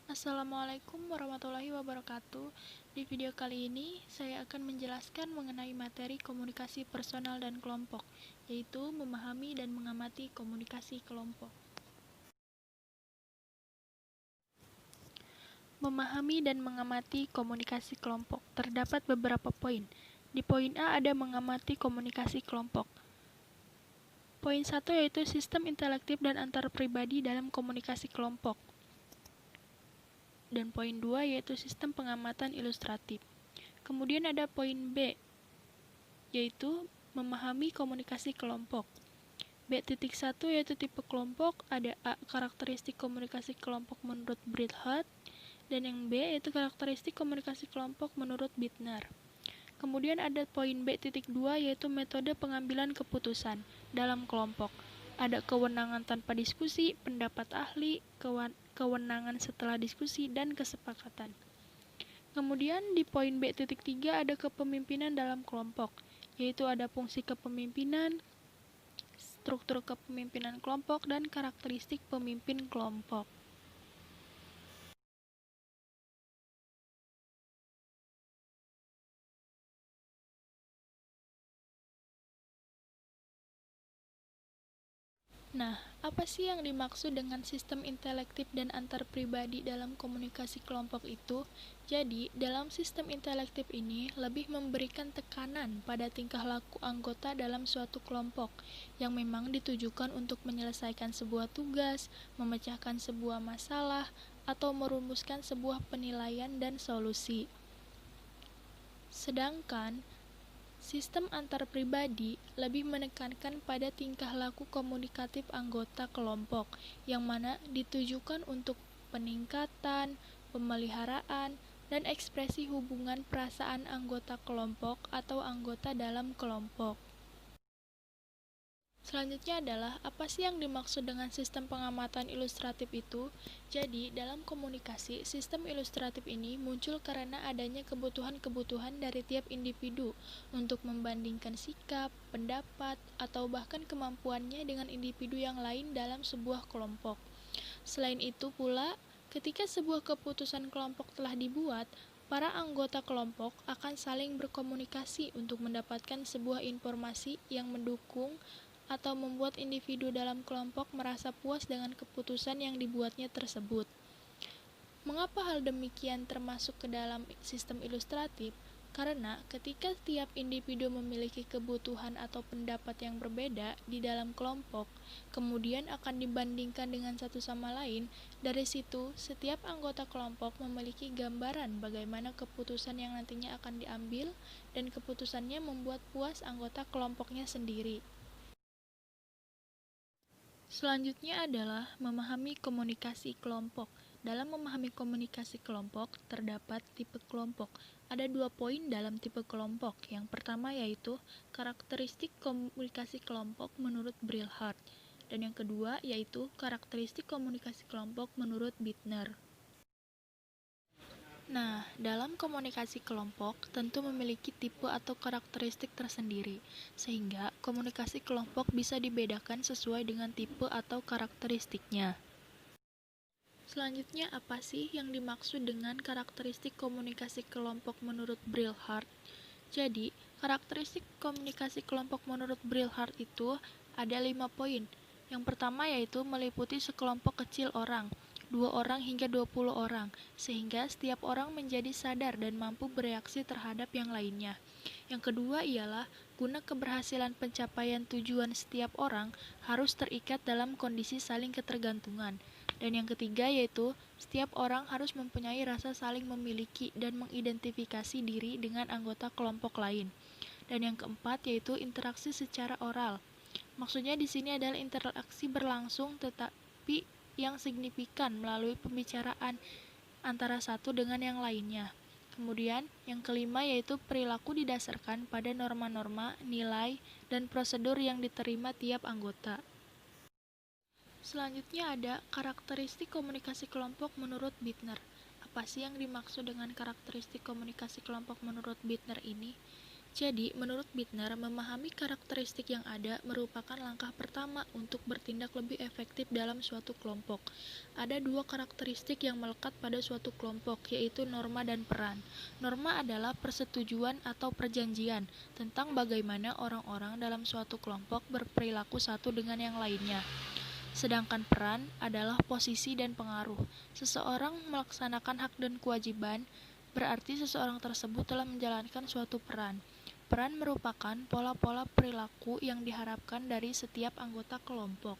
Assalamualaikum warahmatullahi wabarakatuh. Di video kali ini, saya akan menjelaskan mengenai materi komunikasi personal dan kelompok, yaitu memahami dan mengamati komunikasi kelompok. Memahami dan mengamati komunikasi kelompok. Terdapat beberapa poin. Di poin A ada mengamati komunikasi kelompok. Poin 1 yaitu sistem intelektif dan antarpribadi dalam komunikasi kelompok. Dan poin 2 yaitu sistem pengamatan ilustratif. Kemudian ada poin B, yaitu memahami komunikasi kelompok. B.1 yaitu tipe kelompok, ada A. Karakteristik komunikasi kelompok menurut Brilhart, dan yang B yaitu karakteristik komunikasi kelompok menurut Bittner. Kemudian ada poin B.2 yaitu metode pengambilan keputusan dalam kelompok. Ada kewenangan tanpa diskusi, pendapat ahli, kewenangan setelah diskusi, dan kesepakatan. Kemudian di poin B.3 ada kepemimpinan dalam kelompok, yaitu ada fungsi kepemimpinan, struktur kepemimpinan kelompok, dan karakteristik pemimpin kelompok. Nah, apa sih yang dimaksud dengan sistem intelektif dan antarpribadi dalam komunikasi kelompok itu? Jadi, dalam sistem intelektif ini lebih memberikan tekanan pada tingkah laku anggota dalam suatu kelompok yang memang ditujukan untuk menyelesaikan sebuah tugas, memecahkan sebuah masalah, atau merumuskan sebuah penilaian dan solusi. Sedangkan sistem antarpribadi lebih menekankan pada tingkah laku komunikatif anggota kelompok, yang mana ditujukan untuk peningkatan, pemeliharaan, dan ekspresi hubungan perasaan anggota kelompok atau anggota dalam kelompok. Selanjutnya adalah, apa sih yang dimaksud dengan sistem pengamatan ilustratif itu? Jadi, dalam komunikasi, sistem ilustratif ini muncul karena adanya kebutuhan-kebutuhan dari tiap individu untuk membandingkan sikap, pendapat, atau bahkan kemampuannya dengan individu yang lain dalam sebuah kelompok. Selain itu pula, ketika sebuah keputusan kelompok telah dibuat, para anggota kelompok akan saling berkomunikasi untuk mendapatkan sebuah informasi yang mendukung atau membuat individu dalam kelompok merasa puas dengan keputusan yang dibuatnya tersebut. Mengapa hal demikian termasuk ke dalam sistem ilustratif? Karena ketika tiap individu memiliki kebutuhan atau pendapat yang berbeda di dalam kelompok, kemudian akan dibandingkan dengan satu sama lain, dari situ setiap anggota kelompok memiliki gambaran bagaimana keputusan yang nantinya akan diambil, dan keputusannya membuat puas anggota kelompoknya sendiri. Selanjutnya adalah memahami komunikasi kelompok. Dalam memahami komunikasi kelompok, terdapat tipe kelompok. Ada 2 poin dalam tipe kelompok. Yang pertama yaitu karakteristik komunikasi kelompok menurut Brilhart. Dan yang kedua yaitu karakteristik komunikasi kelompok menurut Bittner. Nah, dalam komunikasi kelompok tentu memiliki tipe atau karakteristik tersendiri, sehingga komunikasi kelompok bisa dibedakan sesuai dengan tipe atau karakteristiknya. Selanjutnya, apa sih yang dimaksud dengan karakteristik komunikasi kelompok menurut Brilhart? Jadi, karakteristik komunikasi kelompok menurut Brilhart itu ada 5 poin. Yang pertama yaitu meliputi sekelompok kecil orang, 2 orang hingga 20 orang, sehingga setiap orang menjadi sadar dan mampu bereaksi terhadap yang lainnya. Yang kedua ialah guna keberhasilan pencapaian tujuan setiap orang harus terikat dalam kondisi saling ketergantungan. Dan yang ketiga yaitu setiap orang harus mempunyai rasa saling memiliki dan mengidentifikasi diri dengan anggota kelompok lain. Dan yang keempat yaitu interaksi secara oral. Maksudnya di sini adalah interaksi berlangsung tetapi yang signifikan melalui pembicaraan antara satu dengan yang lainnya. Kemudian, yang kelima yaitu perilaku didasarkan pada norma-norma, nilai, dan prosedur yang diterima tiap anggota. Selanjutnya ada karakteristik komunikasi kelompok menurut Bittner. Apa sih yang dimaksud dengan karakteristik komunikasi kelompok menurut Bittner ini? Jadi, menurut Bittner, memahami karakteristik yang ada merupakan langkah pertama untuk bertindak lebih efektif dalam suatu kelompok. Ada dua karakteristik yang melekat pada suatu kelompok, yaitu norma dan peran. Norma adalah persetujuan atau perjanjian tentang bagaimana orang-orang dalam suatu kelompok berperilaku satu dengan yang lainnya. Sedangkan peran adalah posisi dan pengaruh. Seseorang melaksanakan hak dan kewajiban, berarti seseorang tersebut telah menjalankan suatu peran. Peran merupakan pola-pola perilaku yang diharapkan dari setiap anggota kelompok.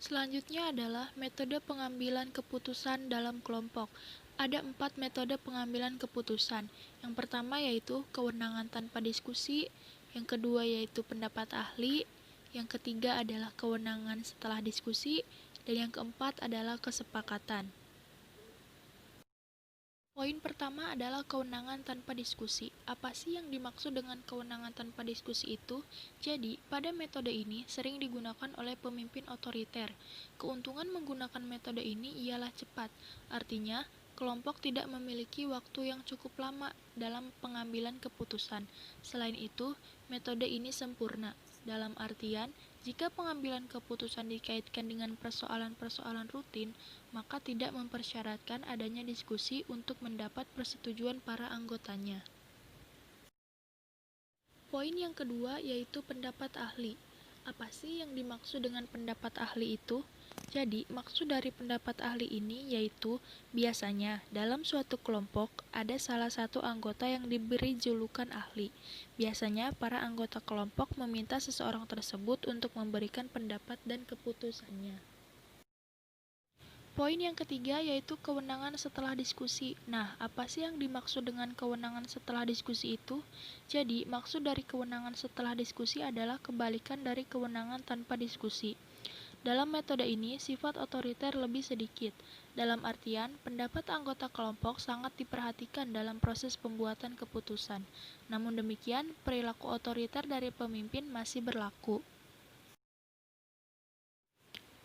Selanjutnya adalah metode pengambilan keputusan dalam kelompok. Ada 4 metode pengambilan keputusan. Yang pertama yaitu kewenangan tanpa diskusi, yang kedua yaitu pendapat ahli, yang ketiga adalah kewenangan setelah diskusi, dan yang keempat adalah kesepakatan. Poin pertama adalah kewenangan tanpa diskusi. Apa sih yang dimaksud dengan kewenangan tanpa diskusi itu? Jadi, pada metode ini sering digunakan oleh pemimpin otoriter. Keuntungan menggunakan metode ini ialah cepat. Artinya, kelompok tidak memiliki waktu yang cukup lama dalam pengambilan keputusan. Selain itu, metode ini sempurna. Dalam artian, jika pengambilan keputusan dikaitkan dengan persoalan-persoalan rutin, maka tidak mempersyaratkan adanya diskusi untuk mendapat persetujuan para anggotanya. Poin yang kedua yaitu pendapat ahli. Apa sih yang dimaksud dengan pendapat ahli itu? Jadi, maksud dari pendapat ahli ini yaitu biasanya dalam suatu kelompok ada salah satu anggota yang diberi julukan ahli. Biasanya para anggota kelompok meminta seseorang tersebut untuk memberikan pendapat dan keputusannya. Poin yang ketiga yaitu kewenangan setelah diskusi. Nah, apa sih yang dimaksud dengan kewenangan setelah diskusi itu? Jadi, maksud dari kewenangan setelah diskusi adalah kebalikan dari kewenangan tanpa diskusi. Dalam metode ini, sifat otoriter lebih sedikit. Dalam artian, pendapat anggota kelompok sangat diperhatikan dalam proses pembuatan keputusan. Namun demikian, perilaku otoriter dari pemimpin masih berlaku.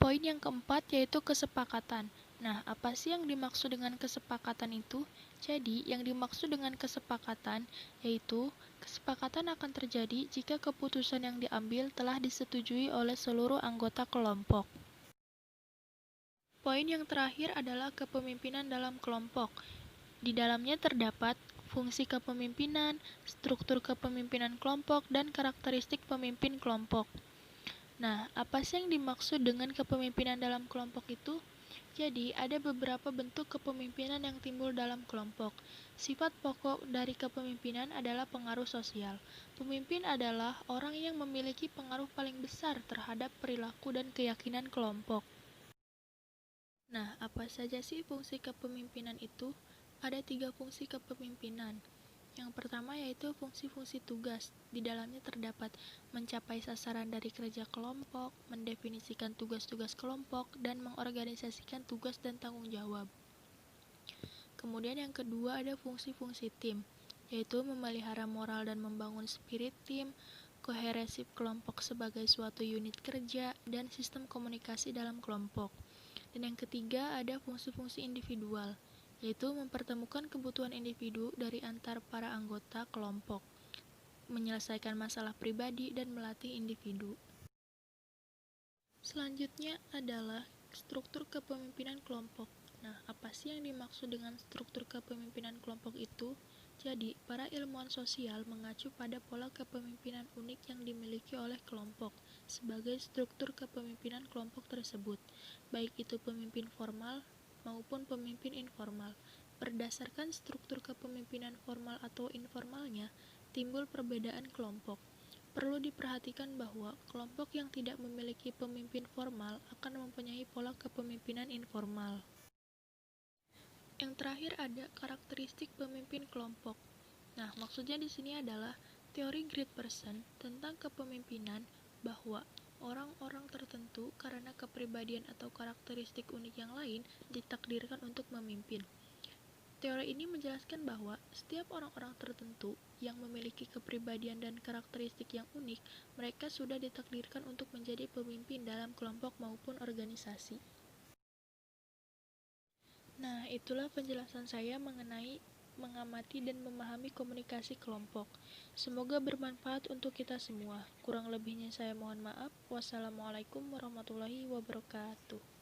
Poin yang keempat yaitu kesepakatan. Nah, apa sih yang dimaksud dengan kesepakatan itu? Jadi, yang dimaksud dengan kesepakatan yaitu kesepakatan akan terjadi jika keputusan yang diambil telah disetujui oleh seluruh anggota kelompok. Poin yang terakhir adalah kepemimpinan dalam kelompok. Di dalamnya terdapat fungsi kepemimpinan, struktur kepemimpinan kelompok, dan karakteristik pemimpin kelompok. Nah, apa sih yang dimaksud dengan kepemimpinan dalam kelompok itu? Jadi, ada beberapa bentuk kepemimpinan yang timbul dalam kelompok. Sifat pokok dari kepemimpinan adalah pengaruh sosial. Pemimpin adalah orang yang memiliki pengaruh paling besar terhadap perilaku dan keyakinan kelompok. Nah, apa saja sih fungsi kepemimpinan itu? Ada 3 fungsi kepemimpinan. Yang pertama yaitu fungsi-fungsi tugas. Di dalamnya terdapat mencapai sasaran dari kerja kelompok, mendefinisikan tugas-tugas kelompok, dan mengorganisasikan tugas dan tanggung jawab. Kemudian yang kedua ada fungsi-fungsi tim, yaitu memelihara moral dan membangun spirit tim, koherensi kelompok sebagai suatu unit kerja, dan sistem komunikasi dalam kelompok. Dan yang ketiga ada fungsi-fungsi individual, yaitu mempertemukan kebutuhan individu dari antar para anggota kelompok, menyelesaikan masalah pribadi, dan melatih individu. Selanjutnya adalah struktur kepemimpinan kelompok. Nah, apa sih yang dimaksud dengan struktur kepemimpinan kelompok itu? Jadi, para ilmuwan sosial mengacu pada pola kepemimpinan unik yang dimiliki oleh kelompok sebagai struktur kepemimpinan kelompok tersebut, baik itu pemimpin formal maupun pemimpin informal. Berdasarkan struktur kepemimpinan formal atau informalnya, timbul perbedaan kelompok. Perlu diperhatikan bahwa kelompok yang tidak memiliki pemimpin formal akan mempunyai pola kepemimpinan informal. Yang terakhir ada karakteristik pemimpin kelompok. Nah, maksudnya di sini adalah teori great person tentang kepemimpinan bahwa orang-orang tertentu karena kepribadian atau karakteristik unik yang lain ditakdirkan untuk memimpin. Teori ini menjelaskan bahwa setiap orang-orang tertentu yang memiliki kepribadian dan karakteristik yang unik, mereka sudah ditakdirkan untuk menjadi pemimpin dalam kelompok maupun organisasi. Nah, itulah penjelasan saya mengenai mengamati dan memahami komunikasi kelompok. Semoga bermanfaat untuk kita semua. Kurang lebihnya saya mohon maaf. Wassalamualaikum warahmatullahi wabarakatuh.